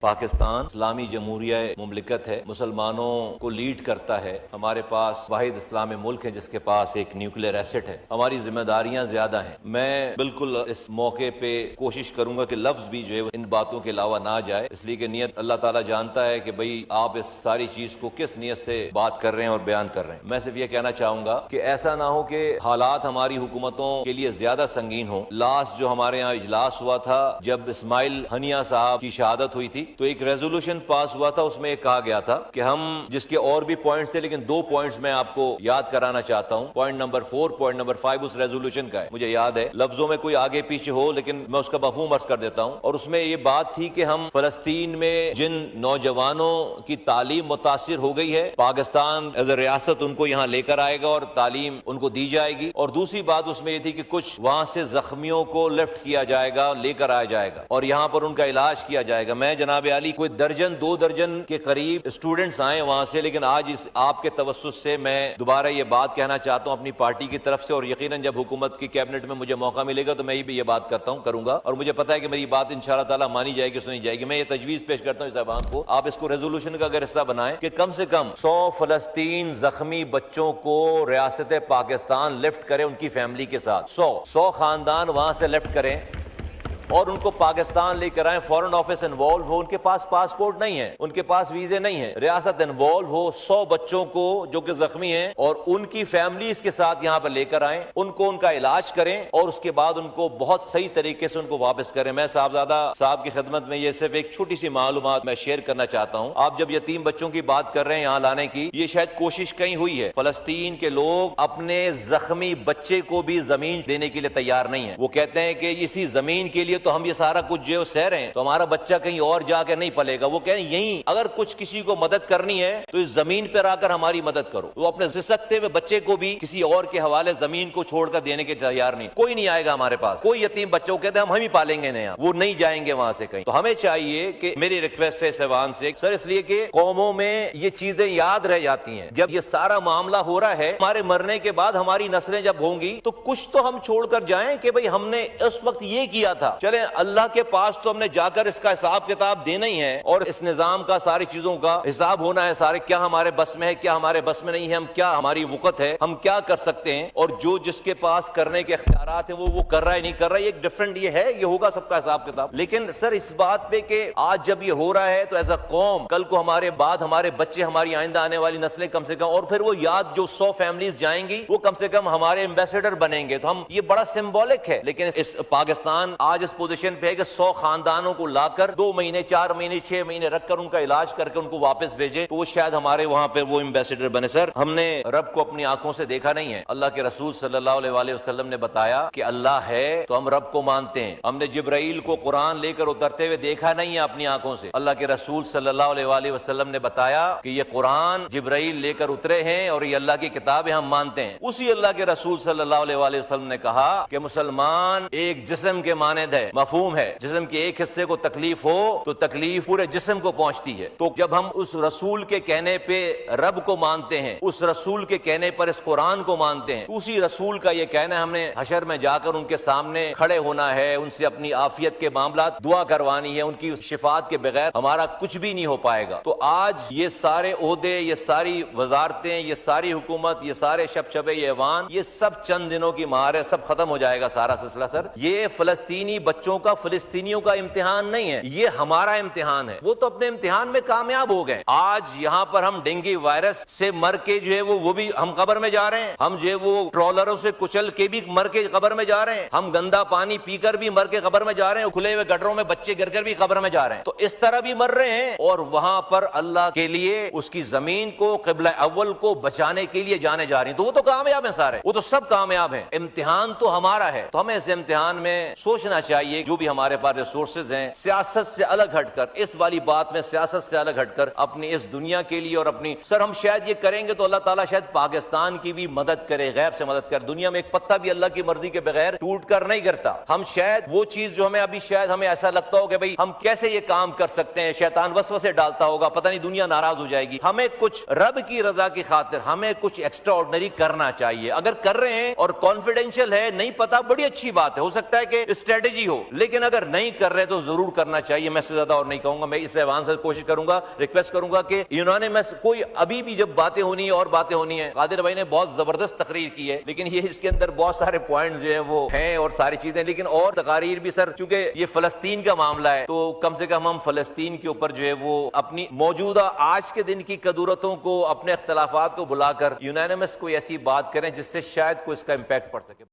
پاکستان اسلامی جمہوریہ مملکت ہے، مسلمانوں کو لیڈ کرتا ہے۔ ہمارے پاس واحد اسلامی ملک ہے جس کے پاس ایک نیوکلیئر ایسٹ ہے۔ ہماری ذمہ داریاں زیادہ ہیں۔ میں بالکل اس موقع پہ کوشش کروں گا کہ لفظ بھی جو ہے ان باتوں کے علاوہ نہ جائے، اس لیے کہ نیت اللہ تعالیٰ جانتا ہے کہ بھئی آپ اس ساری چیز کو کس نیت سے بات کر رہے ہیں اور بیان کر رہے ہیں۔ میں صرف یہ کہنا چاہوں گا کہ ایسا نہ ہو کہ حالات ہماری حکومتوں کے لیے زیادہ سنگین ہوں۔ لاسٹ جو ہمارے یہاں اجلاس ہوا تھا جب اسماعیل ہنیہ صاحب کی شہادت ہوئی تھی تو ایک ریزولوشن پاس ہوا تھا، اس میں ایک کہا گیا تھا کہ ہم جس کے اور بھی پوائنٹس تھے لیکن 2 پوائنٹس میں آپ کو یاد کرانا چاہتا ہوں۔ پوائنٹ نمبر 4، پوائنٹ نمبر 5 اس ریزولوشن کا ہے، مجھے یاد ہے، لفظوں میں کوئی آگے پیچھے ہو لیکن میں اس کا مفہوم عرض کر دیتا ہوں۔ اور اس میں یہ بات تھی کہ ہم فلسطین میں جن نوجوانوں کی تعلیم متاثر ہو گئی ہے، پاکستان ایز اے ریاست ان کو یہاں لے کر آئے گا اور تعلیم ان کو دی جائے گی۔ اور دوسری بات اس میں یہ تھی کہ کچھ وہاں سے زخمیوں کو لفٹ کیا جائے گا، لے کر آیا جائے گا اور یہاں پر ان کا علاج کیا جائے گا۔ میں جناب عالی کوئی درجن 2 درجن کے قریب اسٹوڈنٹس آئے وہاں سے، لیکن آج اس آپ کے توسط سے میں دوبارہ یہ بات کہنا چاہتا ہوں اپنی پارٹی کی طرف سے، اور یقیناً جب حکومت کی کیبنٹ میں مجھے موقع ملے گا تو میں بھی یہ بات کروں گا، اور مجھے پتا ہے کہ میری بات انشاءاللہ تعالیٰ مانی جائے گی، سنی جائے گی۔ میں یہ تجویز پیش کرتا ہوں اس ایوان کو، آپ اس کو ریزولوشن کا اگر حصہ بنائیں کہ کم سے کم 100 فلسطین زخمی بچوں کو ریاست پاکستان لفٹ کرے ان کی فیملی کے ساتھ، 100 خاندان وہاں سے لفٹ کریں اور ان کو پاکستان لے کر آئیں۔ فورن آفس انوالو ہو، ان کے پاس پاسپورٹ نہیں ہے، ان کے پاس ویزے نہیں ہیں، ریاست انوالو ہو، 100 بچوں کو جو کہ زخمی ہیں اور ان کی فیملیز کے ساتھ یہاں پر لے کر آئیں، ان کو ان کا علاج کریں اور اس کے بعد ان کو بہت صحیح طریقے سے ان کو واپس کریں۔ میں صاحبزادہ صاحب کی خدمت میں یہ صرف ایک چھوٹی سی معلومات میں شیئر کرنا چاہتا ہوں۔ آپ جب یتیم بچوں کی بات کر رہے ہیں یہاں لانے کی، یہ شاید کوشش کہیں ہوئی ہے، فلسطین کے لوگ اپنے زخمی بچے کو بھی زمین دینے کے لیے تیار نہیں ہیں۔ وہ کہتے ہیں کہ اسی زمین کے لیے تو ہم یہ سارا کچھ جو سہ رہے ہیں تو ہمارا بچہ کہیں اور جا کے نہیں پلے گا۔ وہ کہیں یہیں اگر کچھ کسی کو مدد کرنی ہے تو اس زمین پر آ کر ہماری مدد کرو۔ وہ اپنے سسکتے ہوئے بچے کو بھی کسی اور کے حوالے زمین کو چھوڑ کر دینے کے تیار نہیں۔ کوئی نہیں آئے گا ہمارے پاس، کوئی یتیم بچوں کو کہتے ہیں ہم ہی پالیں گے، نہیں، وہ نہیں جائیں گے وہاں سے کہیں۔ تو ہمیں چاہیے کہ میری ریکویسٹ ہے اس ایوان سے سر، اس لیے کہ قوموں میں یہ چیزیں یاد رہ جاتی ہیں۔ جب یہ سارا معاملہ ہو رہا ہے، ہمارے مرنے کے بعد ہماری نسلیں جب ہوں گی تو کچھ تو ہم چھوڑ کر جائیں کہ بھئی ہم نے اس وقت یہ کیا تھا۔ چلیں اللہ کے پاس تو ہم نے جا کر اس کا حساب کتاب دینا ہی ہے اور اس نظام کا ساری چیزوں کا حساب ہونا ہے، سارے کیا ہمارے بس میں ہے، کیا ہمارے بس میں نہیں ہے، ہم کیا ہماری وقت ہے، ہم کیا کر سکتے ہیں، اور جو جس کے پاس کرنے کے اختیارات ہیں وہ کر رہا ہے نہیں کر رہا ہے، ایک ڈیفرنٹ یہ ہے، یہ ہوگا سب کا حساب کتاب۔ لیکن سر اس بات پہ کہ آج جب یہ ہو رہا ہے تو ایز اے قوم کل کو ہمارے بعد ہمارے بچے، ہماری آئندہ آنے والی نسلیں کم سے کم، اور پھر وہ یاد جو 100 فیملیز جائیں گی وہ کم سے کم ہمارے ایمبیسڈر بنیں گے، تو ہم یہ بڑا سمبولک ہے۔ لیکن اس پاکستان آج اس پوزیشن پہ ہے کہ 100 خاندانوں کو لا کر 2 مہینے 4 مہینے 6 مہینے رکھ کر ان کا علاج کر کے ان کو واپس بھیجے تو وہ شاید ہمارے وہاں پہ وہ ایمبیسڈر بنے۔ سر ہم نے رب کو اپنی آنکھوں سے دیکھا نہیں ہے، اللہ کے رسول صلی اللہ علیہ وآلہ وسلم نے بتایا کہ اللہ ہے تو ہم رب کو مانتے ہیں۔ ہم نے جبرائیل کو قرآن لے کر اترتے ہوئے دیکھا نہیں ہے اپنی آنکھوں سے، اللہ کے رسول صلی اللہ علیہ وآلہ وسلم نے بتایا کہ یہ قرآن جبرائیل لے کر اترے ہیں اور یہ اللہ کی کتاب ہے، ہم مانتے ہیں۔ اسی اللہ کے رسول صلی اللہ علیہ وآلہ وسلم نے کہا کہ مسلمان ایک جسم کے مانند ہے، مفہوم ہے، جسم کے ایک حصے کو تکلیف ہو تو تکلیف پورے جسم کو پہنچتی ہے۔ تو جب ہم اس رسول کے کہنے پہ رب کو مانتے ہیں، اس رسول کے کہنے پر اس قرآن کو مانتے ہیں، اسی رسول کا یہ کہنا ہے ہم نے حشر میں جا کر ان کے سامنے کھڑے ہونا ہے، ان سے اپنی عافیت کے معاملات دعا کروانی ہے، ان کی شفاعت کے بغیر ہمارا کچھ بھی نہیں ہو پائے گا۔ تو آج یہ سارے عہدے، یہ ساری وزارتیں، یہ ساری حکومت، یہ سارے شبشبے، یہ ایوان، یہ سب چند دنوں کی مہار ہے، سب ختم ہو جائے گا سارا سلسلہ۔ سر یہ فلسطینی بچوں کا، فلسطینیوں کا امتحان نہیں ہے، یہ ہمارا امتحان ہے۔ وہ تو اپنے امتحان میں کامیاب ہو گئے۔ آج یہاں پر ہم ڈینگی وائرس سے مر کے جو ہے وہ بھی ہم قبر میں جا رہے ہیں، ہم جو ہے وہ ٹرولروں سے کچل کے بھی مر کے قبر میں جا رہے ہیں، ہم گندا پانی پی کر بھی مر کے قبر میں جا رہے ہیں، کھلے ہوئے گٹروں میں بچے گر کر بھی قبر میں جا رہے ہیں، تو اس طرح بھی مر رہے ہیں، اور وہاں پر اللہ کے لیے اس کی زمین کو، قبلہ اول کو بچانے کے لیے جانے جا رہی ہیں، تو وہ تو کامیاب ہیں سارے، وہ تو سب کامیاب ہیں۔ امتحان تو ہمارا ہے، تو ہمیں اس امتحان میں سوچنا چاہیے، جو بھی ہمارے پاس ریسورسز ہیں، سیاست سے الگ ہٹ کر، اس والی بات میں سیاست سے الگ ہٹ کر اپنی اس دنیا کے لیے اور اپنی، سر ہم شاید یہ کریں گے تو اللہ تعالیٰ شاید پاکستان کی بھی مدد کرے، غیب سے مدد کرے۔ دنیا میں ایک پتا بھی اللہ کی مرضی کے بغیر ٹوٹ کر نہیں گرتا۔ ہم شاید وہ چیز جو ہمیں ابھی شاید ہمیں ایسا لگتا ہو کہ بھئی ہم کیسے یہ کام کر سکتے ہیں، شیطان وسوسے ڈالتا ہوگا، پتہ نہیں دنیا ناراض ہو جائے گی، ہمیں کچھ رب کی رضا کی خاطر ہمیں کچھ ایکسٹرا آرڈنری کرنا چاہیے۔ اگر کر رہے ہیں اور کانفیڈینشیل ہے، نہیں پتا، بڑی اچھی بات ہے، ہو سکتا ہے کہ اسٹریٹجی ہو, لیکن اگر نہیں کر رہے تو ضرور کرنا چاہیے. میں اس سے زیادہ اور نہیں کہوں گا. میں اس ایوان سے کوشش کروں گا, ریکویسٹ کروں گا کہ یونانیمس کوئی ابھی بھی جب باتیں ہونی ہے اور باتیں ہونی ہیں. قادر بھائی نے بہت زبردست تقریر کی ہے, لیکن یہ اس کے اندر بہت سارے پوائنٹ جو ہیں وہ ہیں اور ساری چیزیں, لیکن اور تقاریر بھی سر, چونکہ یہ فلسطین کا معاملہ ہے تو کم سے کم ہم فلسطین کے اوپر جو ہے وہ اپنی موجودہ آج کے دن کی قدورتوں کو, اپنے اختلافات کو بلا کر یونانیمس کوئی ایسی بات کریں جس سے شاید کوئی اس کا امپیکٹ پڑ سکے.